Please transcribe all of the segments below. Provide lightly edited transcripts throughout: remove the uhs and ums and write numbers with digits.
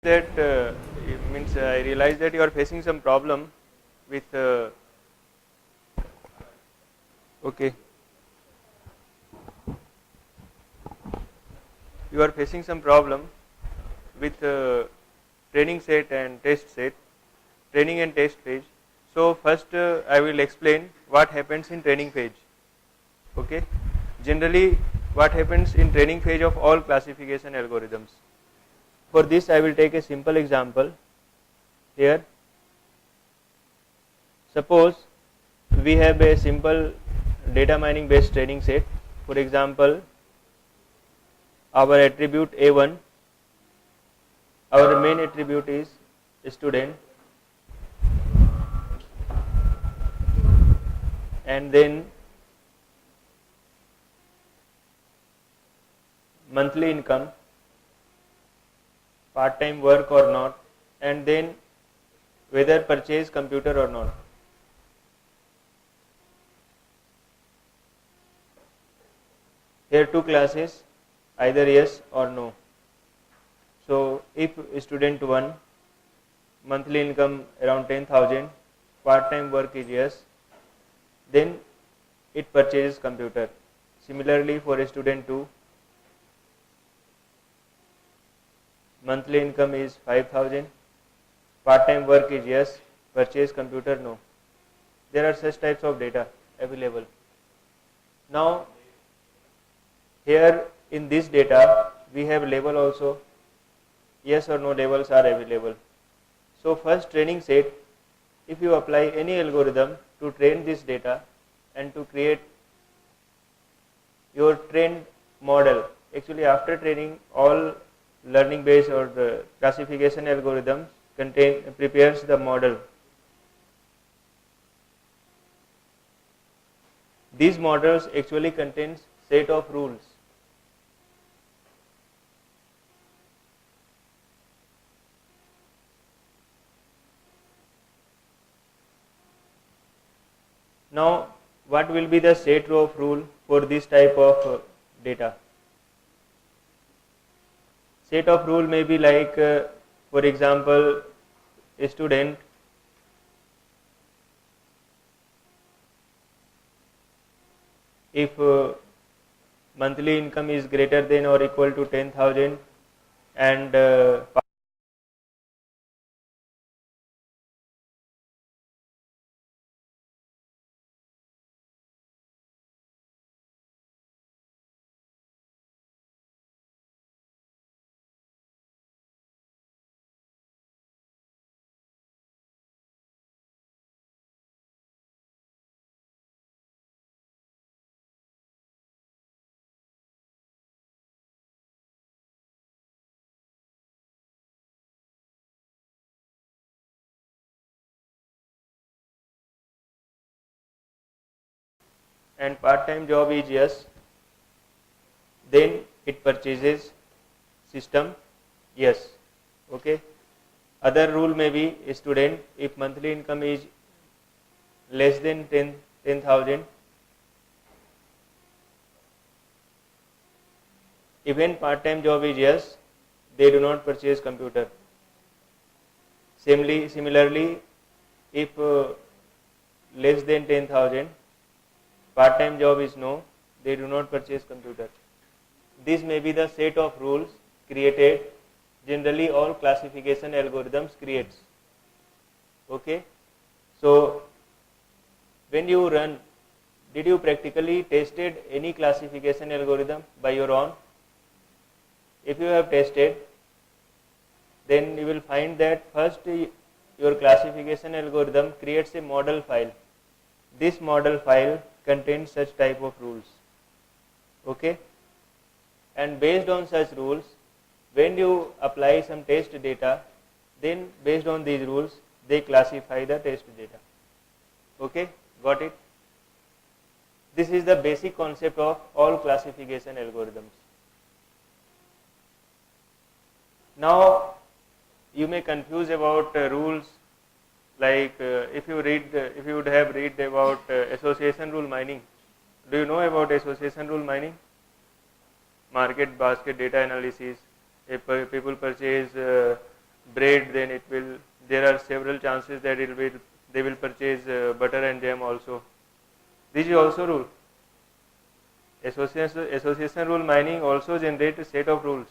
that it means I realize that you are facing some problem with okay, you are facing some problem with training set and test set, training and test page. So first I will explain what happens in training page. Okay, generally what happens in training phase of all classification algorithms. For this I will take a simple example here. Suppose we have a simple data mining based training set. For example, our attribute A1, our main attribute is student, and then monthly income, part time work or not, and then whether purchase computer or not. Here two classes, either yes or no. So if student 1, monthly income around 10,000, part time work is yes, then it purchases computer. Similarly for student 2, monthly income is 5,000, part time work is yes, purchase computer no. There are such types of data available. Now here in this data we have label also, yes or no labels are available. So first training set, if you apply any algorithm to train this data and to create your trained model, actually after training all learning based or the classification algorithms prepares the model. These models actually contains set of rules. Now what will be the set of rule for this type of data? Set of rule may be like for example, a student if monthly income is greater than or equal to 10,000 and part-time job is yes, then it purchases system yes. Okay. Other rule may be a student if monthly income is less than 10,000, even part-time job is yes, they do not purchase computer. Similarly, if less than 10,000, part-time job is no, they do not purchase computer. This may be the set of rules created, generally all classification algorithms creates. Okay. So when you run, did you practically tested any classification algorithm by your own? If you have tested, then you will find that first your classification algorithm creates a model file. This model file contains such type of rules. Okay. And based on such rules, when you apply some test data, then based on these rules, they classify the test data. Okay, got it? This is the basic concept of all classification algorithms. Now, you may confuse about rules like if you would have read about association rule mining. Do you know about association rule mining? Market basket data analysis. If people purchase bread, then there are several chances that they will purchase butter and jam also. This is also rule. Association rule mining also generates a set of rules.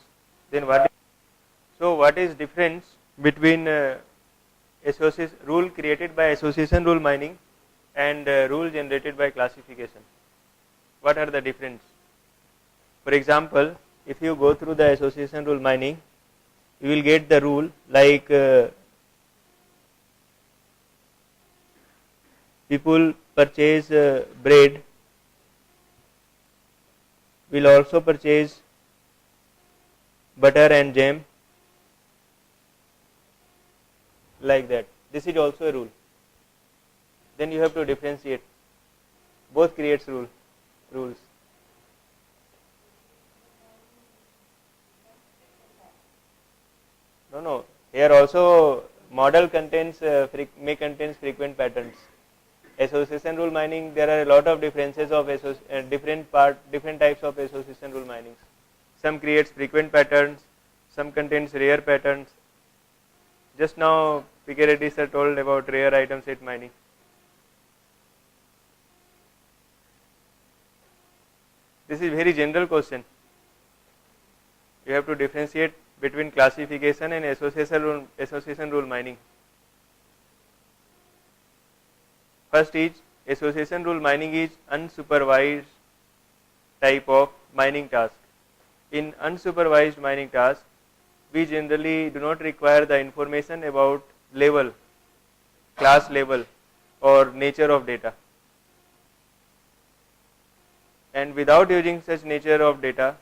Then what is difference between rule created by association rule mining and rule generated by classification? What are the difference? For example, if you go through the association rule mining, you will get the rule like people purchase bread, will also purchase butter and jam, like that. This is also a rule. Then you have to differentiate. Both creates rules. No. Here also model contains may contains frequent patterns. Association rule mining, there are a lot of differences of different types of association rule minings. Some creates frequent patterns, some contains rare patterns. Just now P.K. Reddy sir told about rare item set mining. This is very general question. You have to differentiate between classification and association rule mining. First is association rule mining is unsupervised type of mining task. In unsupervised mining task, we generally do not require the information about level, class level or nature of data. And without using such nature of data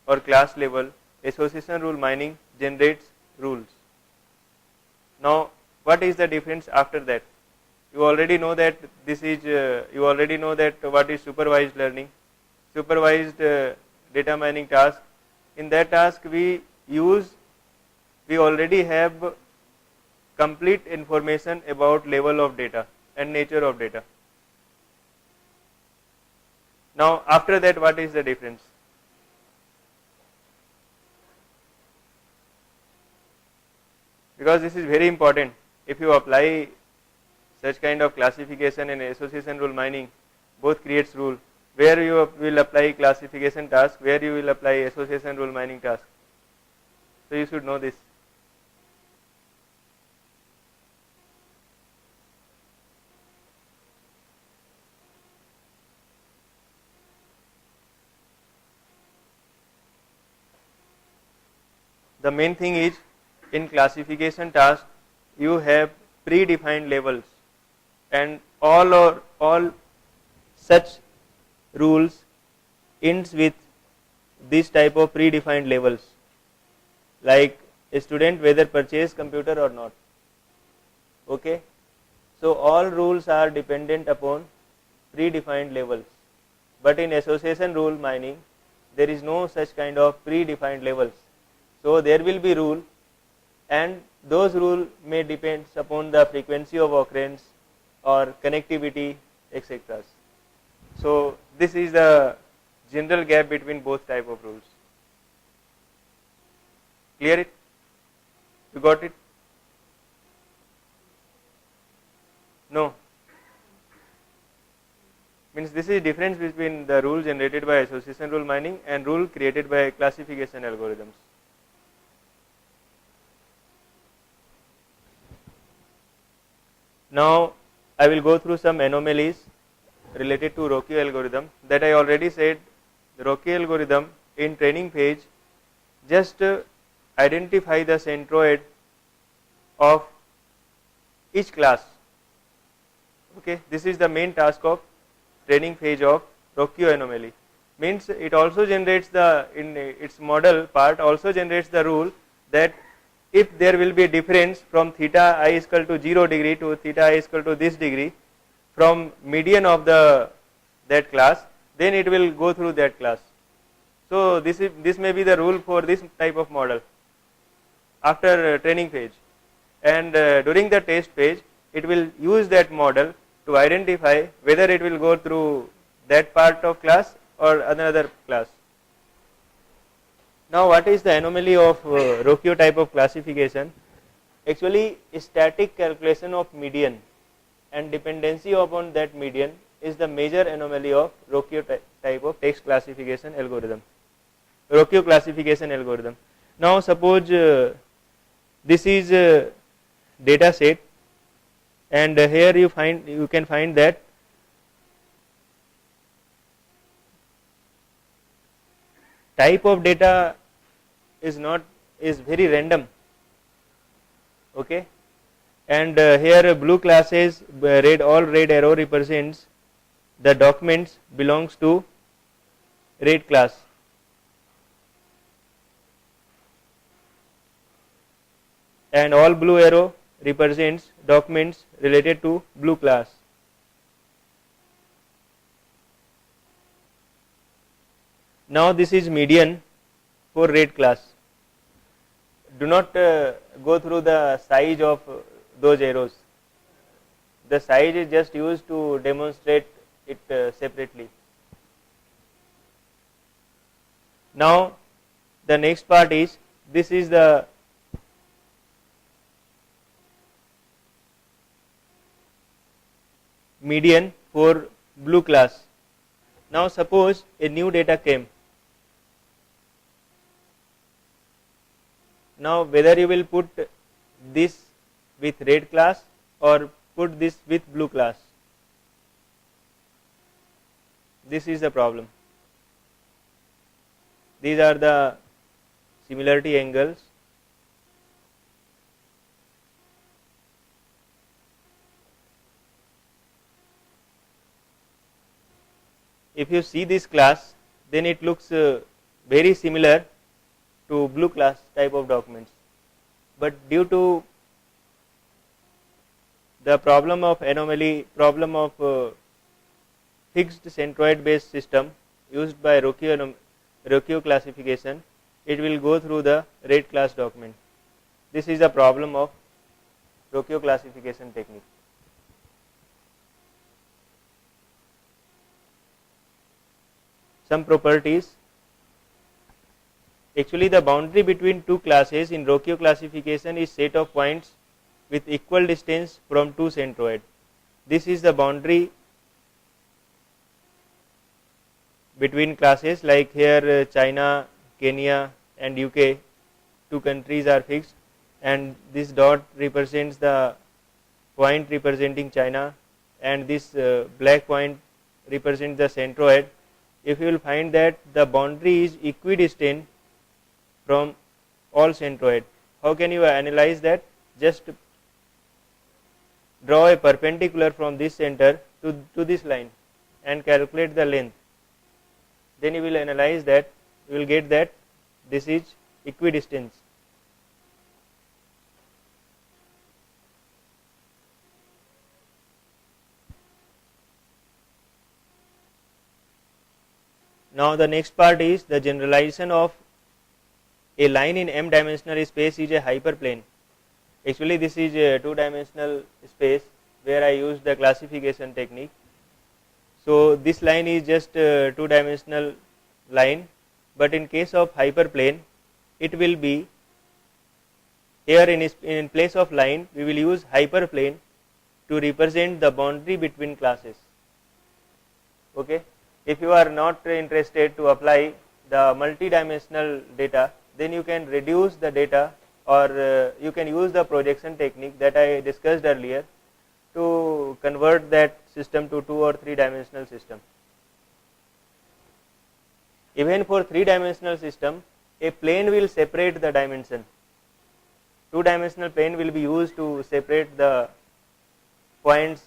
or class level, association rule mining generates rules. Now, what is the difference after that? You already know that what is supervised learning, supervised data mining task. In that task, we already have complete information about level of data and nature of data. Now, after that, what is the difference? Because this is very important. If you apply such kind of classification and association rule mining, both creates rule. Where you will apply classification task, where you will apply association rule mining task. So you should know this. The main thing is, in classification task, you have predefined levels, and all such rules ends with this type of predefined levels, like a student whether purchase computer or not. Okay, so all rules are dependent upon predefined levels, but in association rule mining, there is no such kind of predefined levels. So there will be rule, and those rules may depend upon the frequency of occurrence or connectivity, etc. So this is the general gap between both type of rules. Clear it? You got it? No? Means this is difference between the rule generated by association rule mining and rule created by classification algorithms. Now I will go through some anomalies related to Rokio algorithm. That I already said, the Rokio algorithm in training phase just identify the centroid of each class. Okay, this is the main task of training phase of Rokio anomaly. Means it also generates in its model part also generates the rule that if there will be a difference from theta I is equal to 0 degree to theta I is equal to this degree from median of that class, then it will go through that class. So this may be the rule for this type of model after training phase, and during the test phase it will use that model to identify whether it will go through that part of class or another class. Now what is the anomaly of Rokio type of classification? Actually, static calculation of median and dependency upon that median is the major anomaly of Rokio type of text classification algorithm. Rokio classification algorithm. Now suppose this is a data set, and here you can find that type of data is very random, okay, and here blue classes, all red arrow represents the documents belongs to red class, and all blue arrow represents documents related to blue class. Now this is median for red class. Do not go through the size of those arrows. The size is just used to demonstrate it separately. Now the next part is, this is the median for blue class. Now suppose a new data came. Now whether you will put this with red class or put this with blue class, this is the problem. These are the similarity angles. If you see this class, then it looks very similar to blue class type of documents, but due to the problem of anomaly, problem of fixed centroid based system used by Rokio classification, it will go through the red class document. This is the problem of Rokio classification technique. Some properties. Actually, the boundary between two classes in Rokio classification is set of points with equal distance from two centroid. This is the boundary between classes, like here China, Kenya and UK, two countries are fixed, and this dot represents the point representing China, and this black point represents the centroid. If you will find that the boundary is equidistant from all centroid, how can you analyze that? Just draw a perpendicular from this center to this line and calculate the length. Then you will analyze that, you will get that this is equidistance. Now the next part is the generalization of a line in m dimensional space is a hyperplane. Actually this is a two dimensional space where I used the classification technique. So this line is just a two dimensional line, but in case of hyperplane it will be, here in place of line we will use hyperplane to represent the boundary between classes. Okay. If you are not interested to apply the multi-dimensional data, then you can reduce the data, or you can use the projection technique that I discussed earlier to convert that system to 2 or 3 dimensional system. Even for 3 dimensional system, a plane will separate the dimension. 2 dimensional plane will be used to separate the points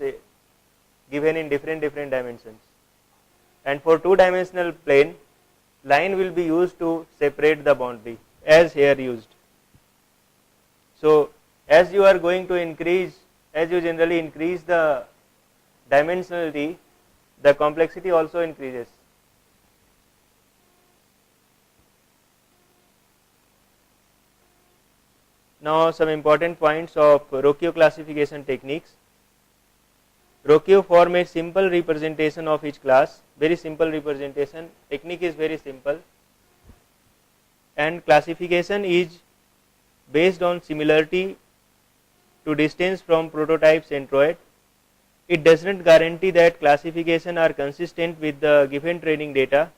given in different dimensions. And for 2 dimensional plane, line will be used to separate the boundary as here used. So as you are going to increase, as you generally increase the dimensionality, the complexity also increases. Now some important points of Rokio classification techniques. Rokio form a simple representation of each class, very simple representation, technique is very simple, and classification is based on similarity to distance from prototype centroid. It does not guarantee that classification are consistent with the given training data,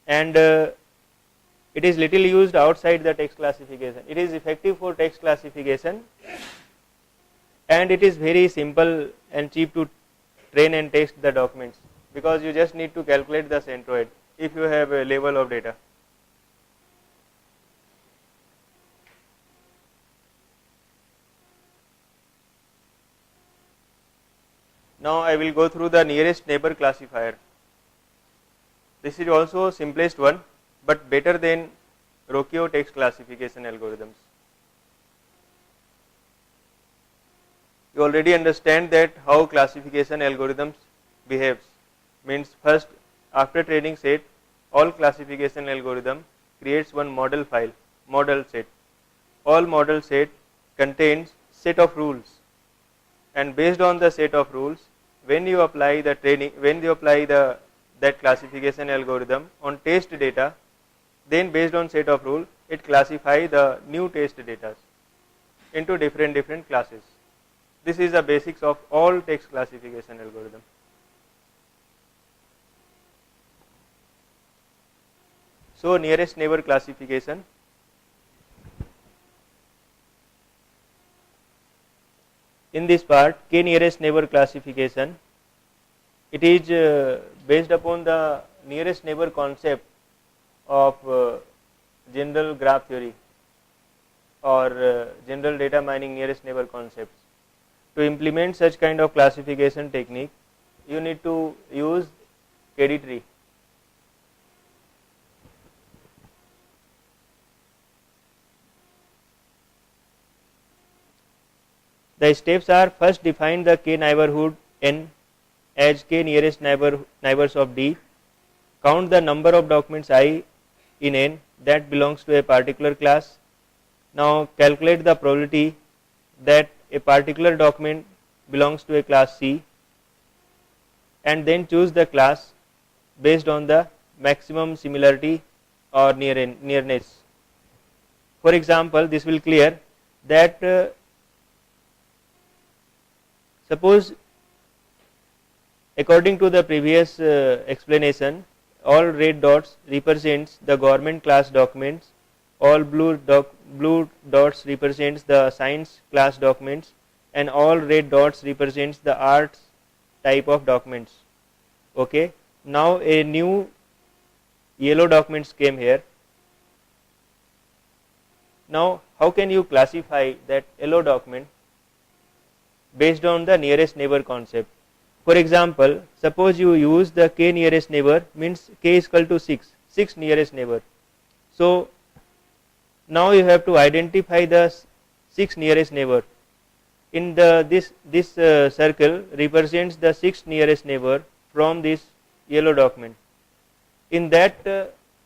and it is little used outside the text classification. It is effective for text classification, and it is very simple and cheap to train and test the documents, because you just need to calculate the centroid if you have a level of data. Now I will go through the nearest neighbor classifier. This is also simplest one, but better than Rokio text classification algorithms. You already understand that how classification algorithms behaves. Means first, after training set, all classification algorithm creates one model file, model set. All model set contains set of rules, and based on the set of rules, when you apply the training, when you apply that classification algorithm on test data, then based on set of rule, it classify the new test data into different classes. This is the basics of all text classification algorithm. So nearest neighbor classification. In this part, k nearest neighbor classification, it is based upon the nearest neighbor concept of general graph theory or general data mining nearest neighbor concepts. To implement such kind of classification technique, you need to use KD tree. The steps are: first, define the k neighborhood n as k nearest neighbors of D. Count the number of documents I in n that belongs to a particular class. Now calculate the probability that a particular document belongs to a class C, and then choose the class based on the maximum similarity or nearness. For example, this will clear that suppose, according to the previous explanation, all red dots represents the government class documents, all blue dots represents the science class documents, and all red dots represents the arts type of documents. Okay. Now a new yellow documents came here. Now how can you classify that yellow document? Based on the nearest neighbor concept. For example, suppose you use the k nearest neighbor, means k is equal to 6 nearest neighbor. So now you have to identify the 6 nearest neighbor. In this circle represents the 6 nearest neighbor from this yellow document. In that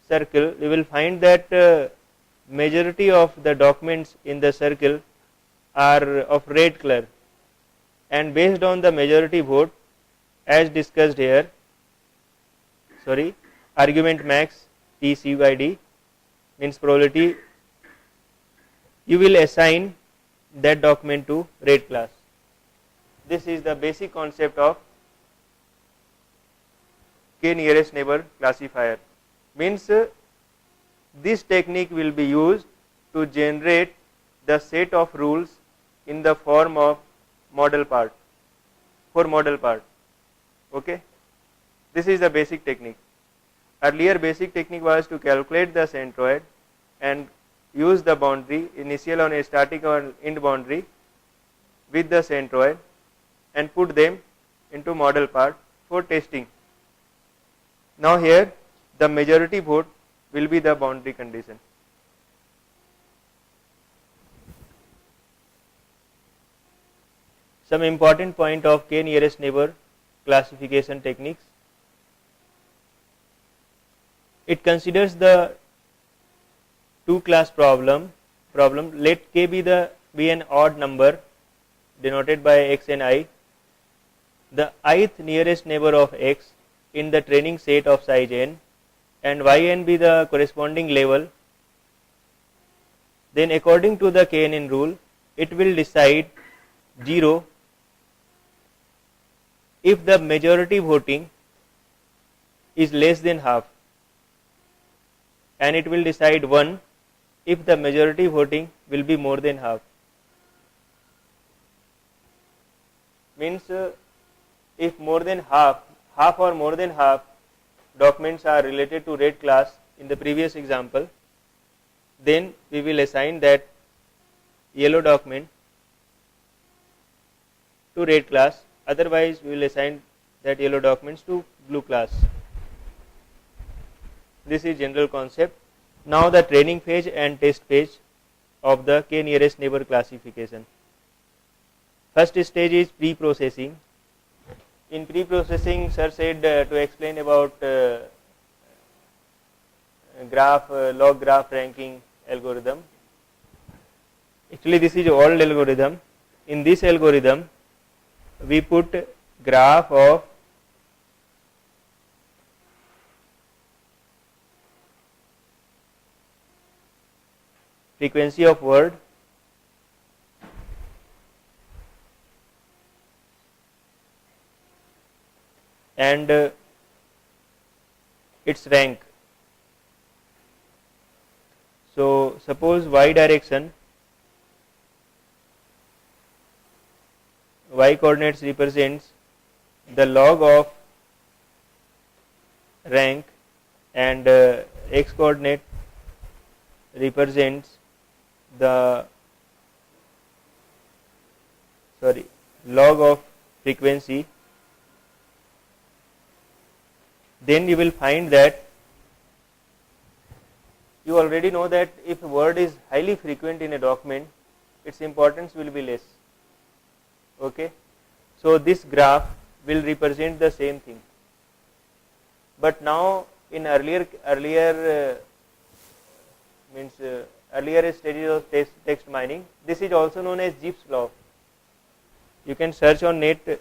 circle, you will find that majority of the documents in the circle are of red color, and based on the majority vote, as discussed here, argument max T C by D means probability, you will assign that document to red class. This is the basic concept of k nearest neighbor classifier. Means this technique will be used to generate the set of rules in the form of model part, for model part. Okay. This is the basic technique. Earlier basic technique was to calculate the centroid and use the boundary, initial on a static or end boundary with the centroid, and put them into model part for testing. Now here the majority vote will be the boundary condition. Some important point of k nearest neighbor classification techniques. It considers the two class problem. Let k be an odd number denoted by x and I. The ith nearest neighbor of x in the training set of size n, and yn be the corresponding level then according to the KNN rule, it will decide 0 if the majority voting is less than half, and it will decide 1 if the majority voting will be more than half. Means if more than half or more than half documents are related to red class in the previous example, then we will assign that yellow document to red class, otherwise we will assign that yellow documents to blue class. This is general concept. Now the training phase and test phase of the k nearest neighbor classification. First stage is pre-processing. In pre-processing, sir said to explain about log graph ranking algorithm. Actually this is old algorithm. In this algorithm we put graph of frequency of word, and its rank. So suppose y direction, y coordinates represents the log of rank, and x coordinate represents the log of frequency. Then you will find that you already know that if a word is highly frequent in a document, its importance will be less. Okay, so this graph will represent the same thing. But now in earlier stages of text mining, this is also known as Zipf's law. You can search on net.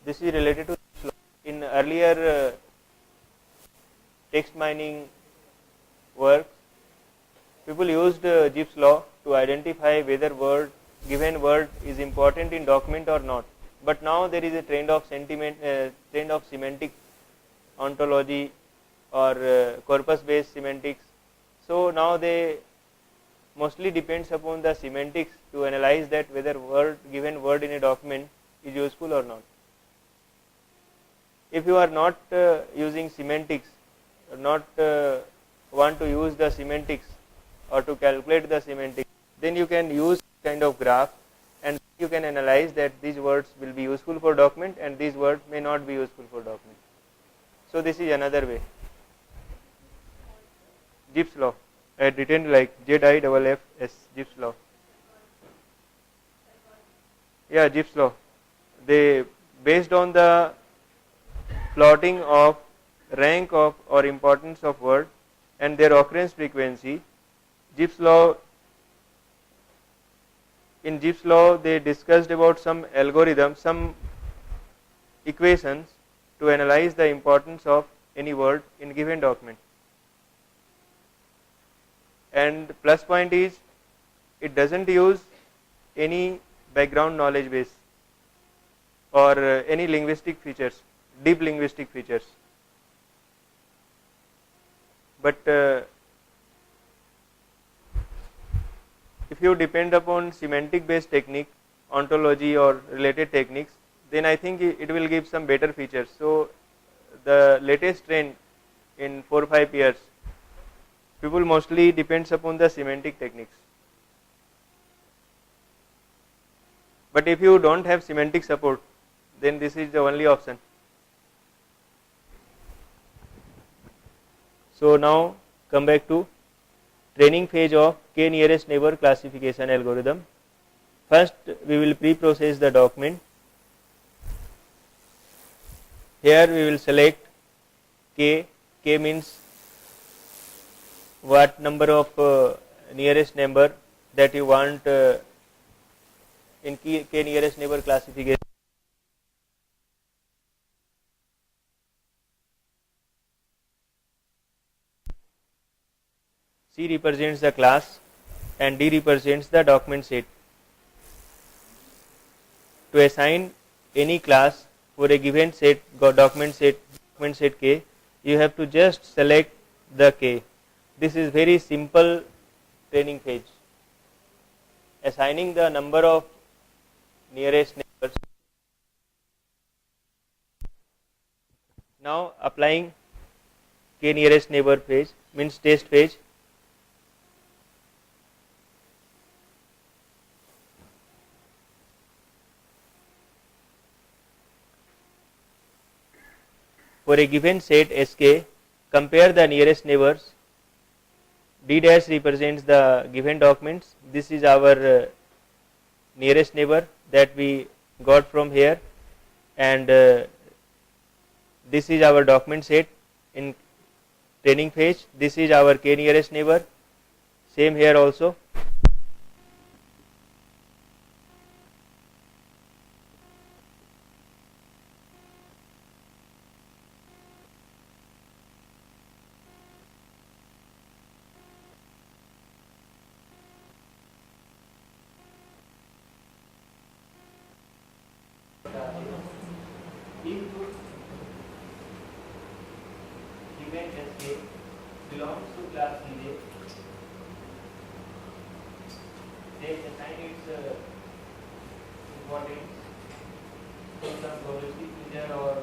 This is related to Zipf's law. In earlier text mining works, people used Zipf's law to identify whether given word is important in document or not. But now there is a trend of semantic ontology or corpus based semantics. So now they mostly depends upon the semantics to analyze that whether given word in a document is useful or not. If you are not using semantics, or not want to use the semantics or to calculate the semantics, then you can use kind of graph, and you can analyze that these words will be useful for document and these words may not be useful for document. So this is another way. Zipf's law. I had written like ZIFFS, Zipf's law. Yeah, Zipf's law. They based on the plotting of rank of or importance of word and their occurrence frequency, Zipf's law. In Zipf's law, they discussed about some algorithms, some equations to analyze the importance of any word in given document. And plus point is, it doesn't use any background knowledge base or any linguistic features, deep linguistic features. But if you depend upon semantic based technique, ontology or related techniques, then I think it will give some better features. So the latest trend in 4 or 5 years, people mostly depends upon the semantic techniques. But if you don't have semantic support, then this is the only option. So now come back to training phase of k nearest neighbor classification algorithm. First we will pre-process the document. Here we will select k. K means what number of nearest neighbor that you want in k nearest neighbor classification. C represents the class and D represents the document set. To assign any class for a given set, document set K, you have to just select the K. This is very simple training phase. Assigning the number of nearest neighbors. Now applying K nearest neighbor phase means test phase. For a given set Sk, compare the nearest neighbors. D dash represents the given documents. This is our nearest neighbor that we got from here, and this is our document set in training phase. This is our K nearest neighbor. Same here also. Given Sk belongs to class Cj, then assign its importance to some probabilistic measure or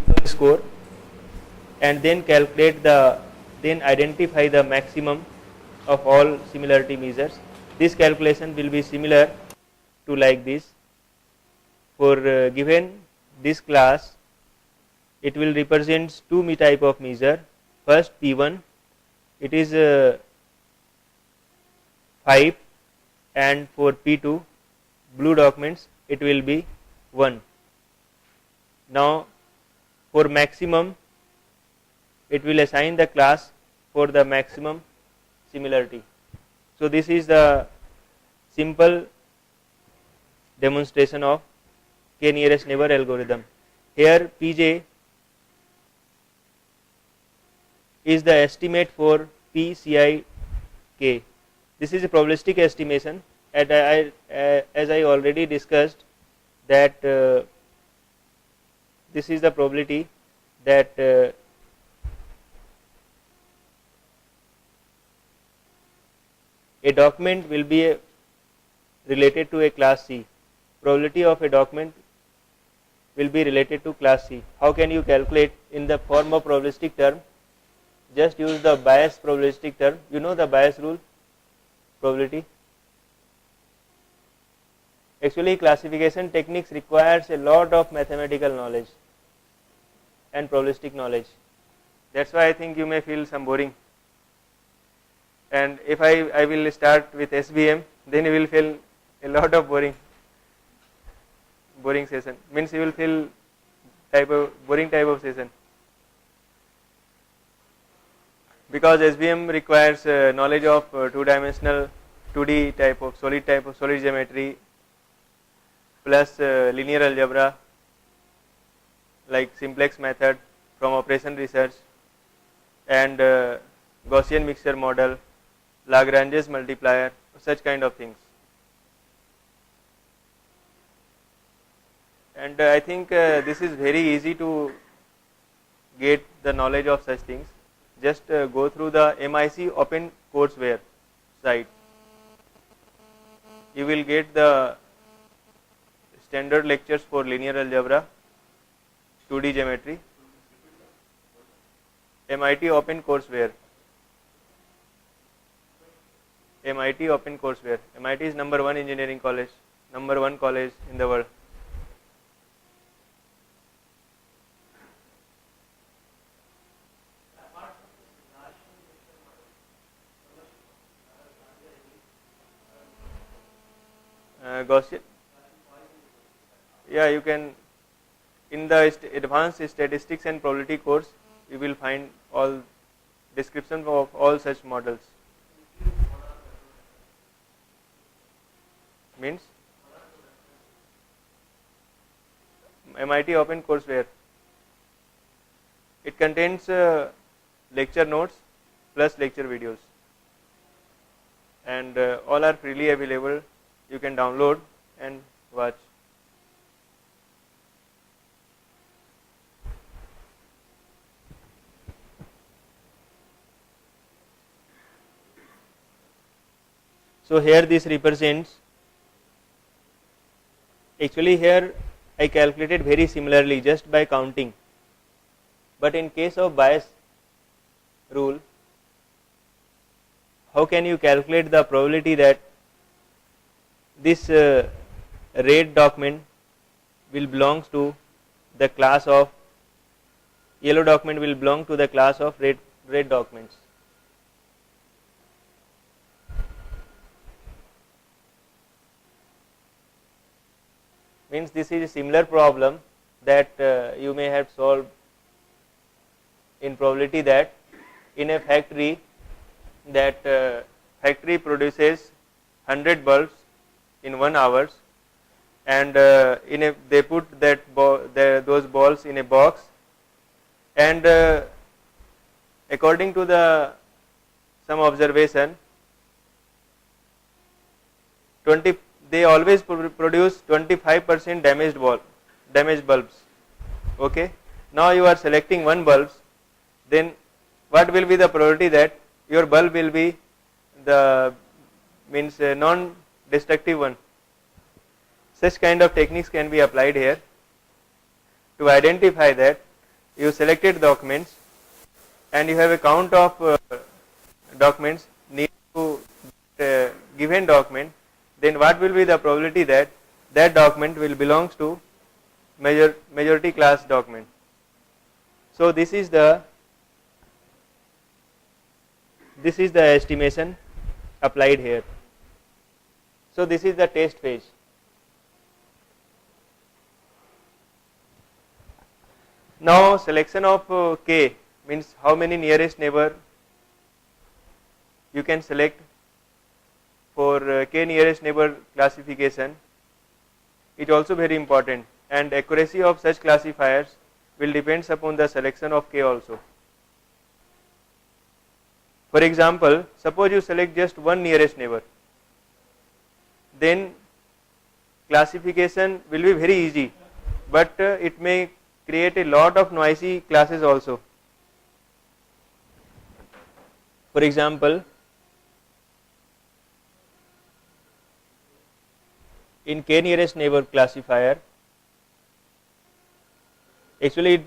simple score, and then identify the maximum of all similarity measures. This calculation will be similar to like this. For given this class, it will represent two type of measure. First P1, it is 5, and for P2 blue documents it will be 1. Now for maximum, it will assign the class for the maximum similarity. So this is the simple demonstration of K nearest neighbor algorithm. Here Pj is the estimate for PCI K. This is a probabilistic estimation, and as I already discussed that this is the probability that a document will be related to a class C. Probability of a document will be related to class C. How can you calculate in the form of probabilistic term? Just use the Bayes probabilistic term. You know the Bayes rule, probability. Actually, classification techniques requires a lot of mathematical knowledge and probabilistic knowledge. That's why I think you may feel some boring. And if I will start with SVM, then you will feel a lot of boring session. Means you will feel boring type of session. Because SVM requires knowledge of two-dimensional 2D type of solid geometry plus linear algebra like simplex method from operation research, and Gaussian mixture model, Lagrange's multiplier, such kind of things. And I think this is very easy to get the knowledge of such things. Just go through the MIC open courseware site. You will get the standard lectures for linear algebra, 2D geometry. MIT open courseware. MIT open courseware. MIT is number 1 engineering college, number 1 college in the world. Gaussian, yeah, you can in the advanced statistics and probability course you will find all description of all such models. Means MIT open courseware, it contains lecture notes plus lecture videos. and all are freely available. You can download and watch. So here this represents, actually here I calculated very similarly just by counting, but in case of Bayes rule, how can you calculate the probability that this red document will belongs to the class of, yellow document will belong to the class of red documents. Means this is a similar problem that you may have solved in probability that in a factory, that factory produces 100 bulbs in 1 hour, and they put those balls in a box, and according to some observation, they always produce 25% damaged bulbs. Okay. Now you are selecting 1 bulb, then what will be the probability that your bulb will be the non-destructive one? Such kind of techniques can be applied here to identify that you selected documents and you have a count of documents near to given document, then what will be the probability that that document will belongs to majority class document. So this is the estimation applied here. So this is the test phase. Now selection of K means how many nearest neighbor you can select for K nearest neighbor classification is also very important, and accuracy of such classifiers will depends upon the selection of K also. For example, suppose you select just one nearest neighbor, then classification will be very easy, but it may create a lot of noisy classes also. For example, in K nearest neighbor classifier, actually